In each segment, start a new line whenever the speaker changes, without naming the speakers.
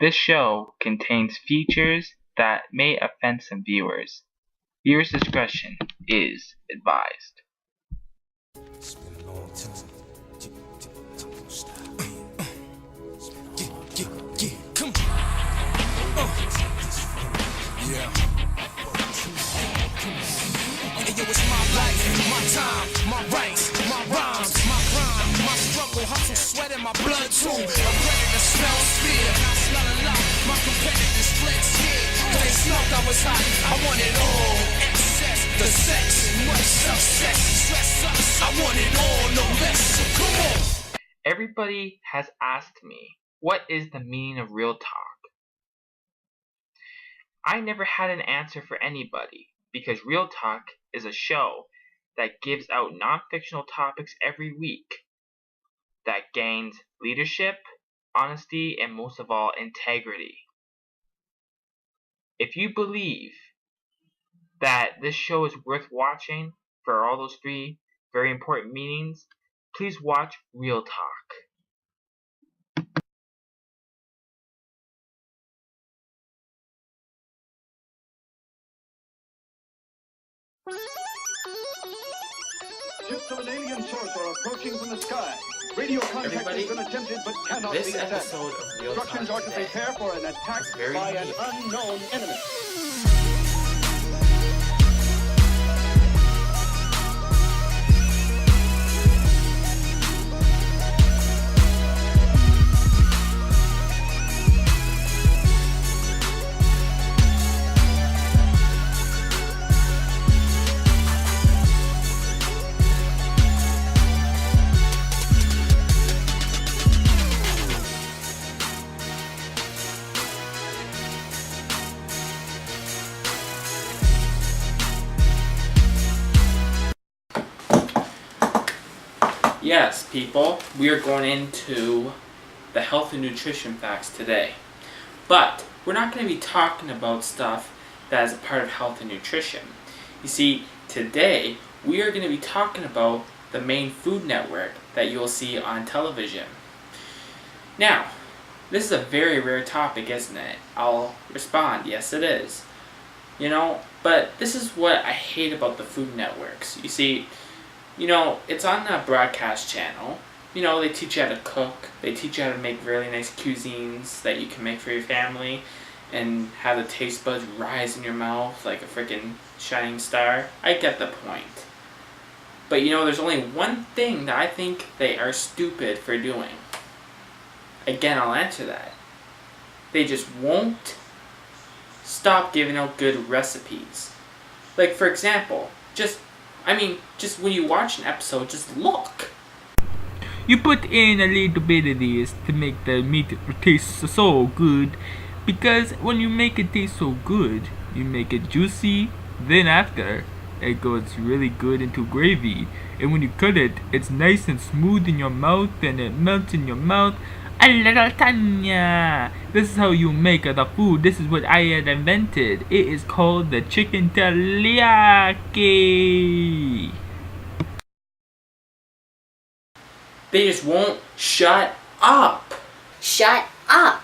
This show contains features that may offend some viewers. Viewers' discretion is advised.
It's been a long time. Come on. Yeah. Hey, yo, it's my life, my time, my rights, my rhymes, my grind, my struggle, hustle, sweat in my blood too. I'm ready to smell fear. I smell a lot. My competitors flex here. Cause they smelled I was hot. I want it all. Excess, the sex, much success, stress us. I want it all, no less. So come on.
Everybody has asked me, what is the meaning of real talk? I never had an answer for anybody, because Real Talk is a show that gives out non-fictional topics every week that gains leadership, honesty, and most of all, integrity. If you believe that this show is worth watching for all those three very important meanings, please watch Real Talk.
Ships of an alien source are approaching from the sky. Radio contact has been attempted but cannot be
This
attacked.
episode of Real Talk
Instructions are to
today
prepare for an attack
is very
by an
unique.
unknown enemy.
Yes, people, we are going into the health and nutrition facts today. But we're not going to be talking about stuff that is a part of health and nutrition. You see, today we are going to be talking about the main food network that you'll see on television. Now, this is a very rare topic, isn't it? I'll respond, yes it is. But this is what I hate about the food networks. You see, it's on a broadcast channel. They teach you how to cook. They teach you how to make really nice cuisines that you can make for your family and have the taste buds rise in your mouth like a freaking shining star. I get the point. But there's only one thing that I think they are stupid for doing. Again, I'll answer that. They just won't stop giving out good recipes. Like, for example, just when you watch an episode, just look.
You put in a little bit of this to make the meat taste so good, because when you make it taste so good, you make it juicy, then after, it goes really good into gravy, and when you cut it, it's nice and smooth in your mouth, and it melts in your mouth. A little Tanya! This is how you make the food. This is what I had invented. It is called the chicken teriyaki.
They just won't shut up.
Shut up!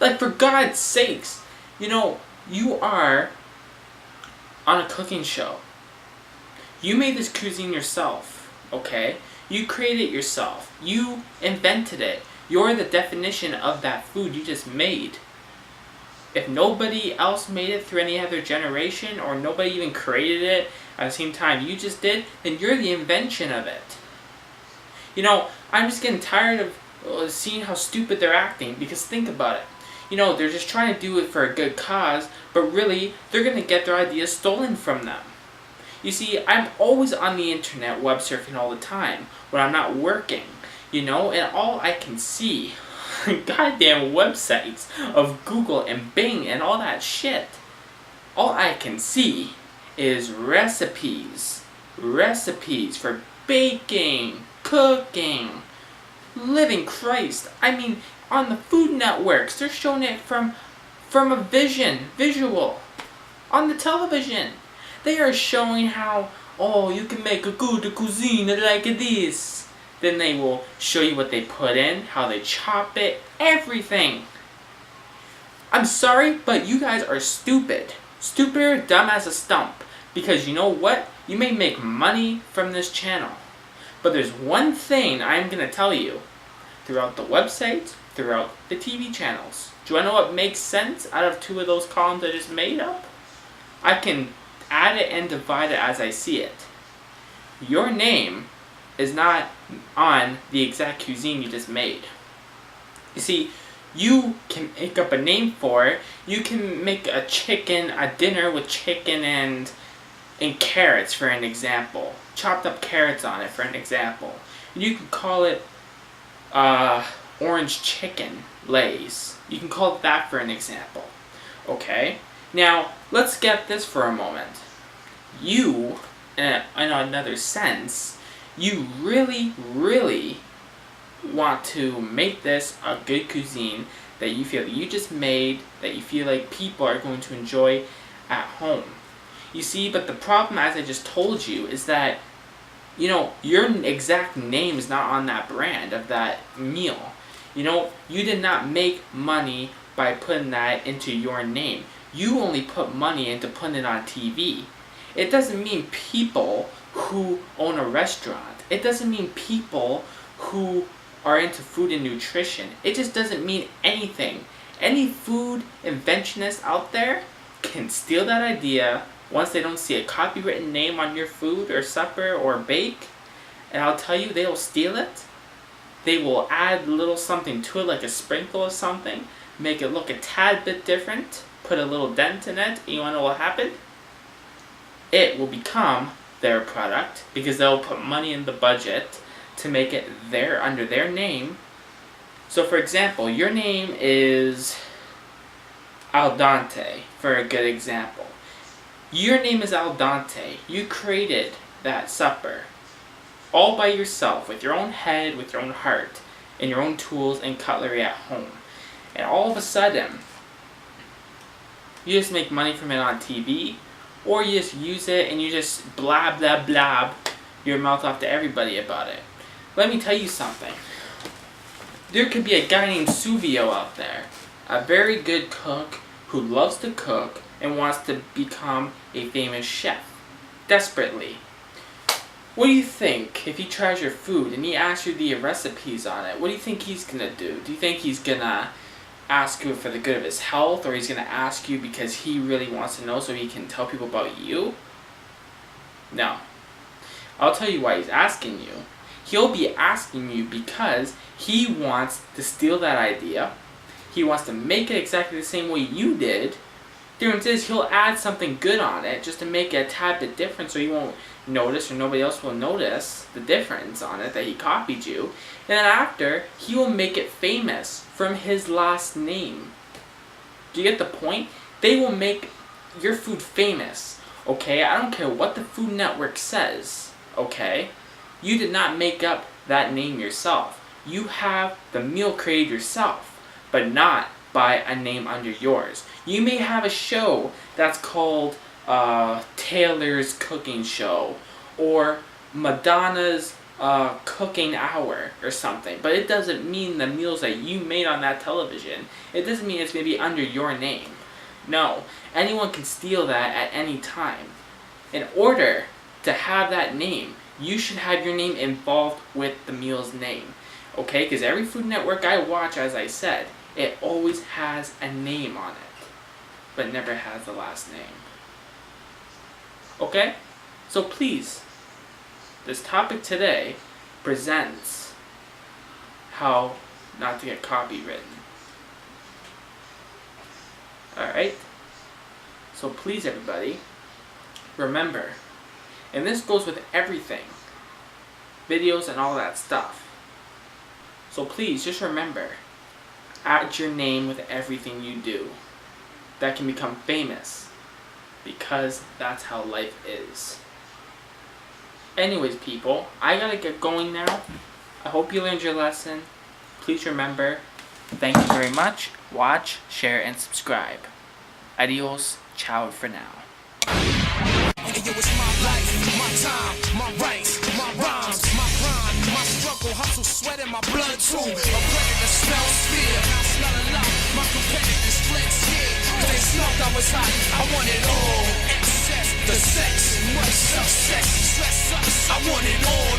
Like, for God's sakes, you are on a cooking show. You made this cuisine yourself, okay? You created it yourself. You invented it. You're the definition of that food you just made. If nobody else made it through any other generation, or nobody even created it at the same time you just did, then you're the invention of it. I'm just getting tired of seeing how stupid they're acting, because think about it. They're just trying to do it for a good cause, but really, they're going to get their ideas stolen from them. You see, I'm always on the internet web surfing all the time when I'm not working, and all I can see, goddamn websites of Google and Bing and all that shit, all I can see is recipes for baking, cooking, living Christ. On the food networks, they're showing it from a visual, on the television. They are showing how, you can make a good cuisine like this. Then they will show you what they put in, how they chop it, everything. I'm sorry, but you guys are stupid. Stupider, dumb as a stump. Because you know what? You may make money from this channel. But there's one thing I'm going to tell you. Throughout the website, throughout the TV channels. Do you want to know what makes sense out of 2 of those columns I just made up? I can add it and divide it as I see it. Your name is not on the exact cuisine you just made. You see, you can make up a name for it. You can make a dinner with chicken and carrots for an example. Chopped up carrots on it for an example. You can call it orange chicken lays. You can call it that for an example. Okay? Now, let's get this for a moment. You, in another sense, you really, really want to make this a good cuisine that you feel that you just made, that you feel like people are going to enjoy at home. You see, but the problem, as I just told you, is that, your exact name is not on that brand of that meal. You did not make money by putting that into your name. You only put money into putting it on TV. It doesn't mean people who own a restaurant. It doesn't mean people who are into food and nutrition. It just doesn't mean anything. Any food inventionist out there can steal that idea once they don't see a copywritten name on your food or supper or bake. And I'll tell you, they will steal it. They will add a little something to it, like a sprinkle of something, make it look a tad bit different, put a little dent in it, and you want to know what will happen? It will become their product because they'll put money in the budget to make it under their name. So for example, your name is Al Dente, for a good example. Your name is Al Dente. You created that supper all by yourself, with your own head, with your own heart, and your own tools and cutlery at home. And all of a sudden, you just make money from it on TV, or you just use it and you just blab your mouth off to everybody about it. Let me tell you something. There could be a guy named Suvio out there, a very good cook who loves to cook and wants to become a famous chef, desperately. What do you think if he tries your food and he asks you the recipes on it? What do you think he's gonna do? Do you think he's gonna ask you for the good of his health, or he's gonna ask you because he really wants to know so he can tell people about you? No. I'll tell you why he's asking you. He'll be asking you because he wants to steal that idea. He wants to make it exactly the same way you did. The difference is he'll add something good on it just to make it a tad bit different so you won't notice or nobody else will notice the difference on it that he copied you. And then after, he will make it famous from his last name. Do you get the point? They will make your food famous, okay? I don't care what the Food Network says, okay? You did not make up that name yourself. You have the meal created yourself, but not by a name under yours. You may have a show that's called Taylor's Cooking Show or Madonna's Cooking Hour or something, but it doesn't mean the meals that you made on that television, it doesn't mean it's going to be under your name. No, anyone can steal that at any time. In order to have that name, you should have your name involved with the meal's name, okay? Because every Food Network I watch, as I said, it always has a name on it, but never has the last name. Okay? So please, this topic today presents how not to get copywritten. Alright? So please, everybody, remember, and this goes with everything, videos and all that stuff. So please, just remember, add your name with everything you do. That can become famous. Because that's how life is. Anyways, people, I gotta get going now. I hope you learned your lesson. Please remember, thank you very much. Watch, share, and subscribe. Adios, ciao for now.
Yo, it's my life, my time, my rights, my rhymes, my grind, my struggle. my blood too. A predator smells fear. I smell a lot. My competitors flex here. Cause they smelled I was hot. I want it all. Excess, the sex, much success. Stress us. I want it all.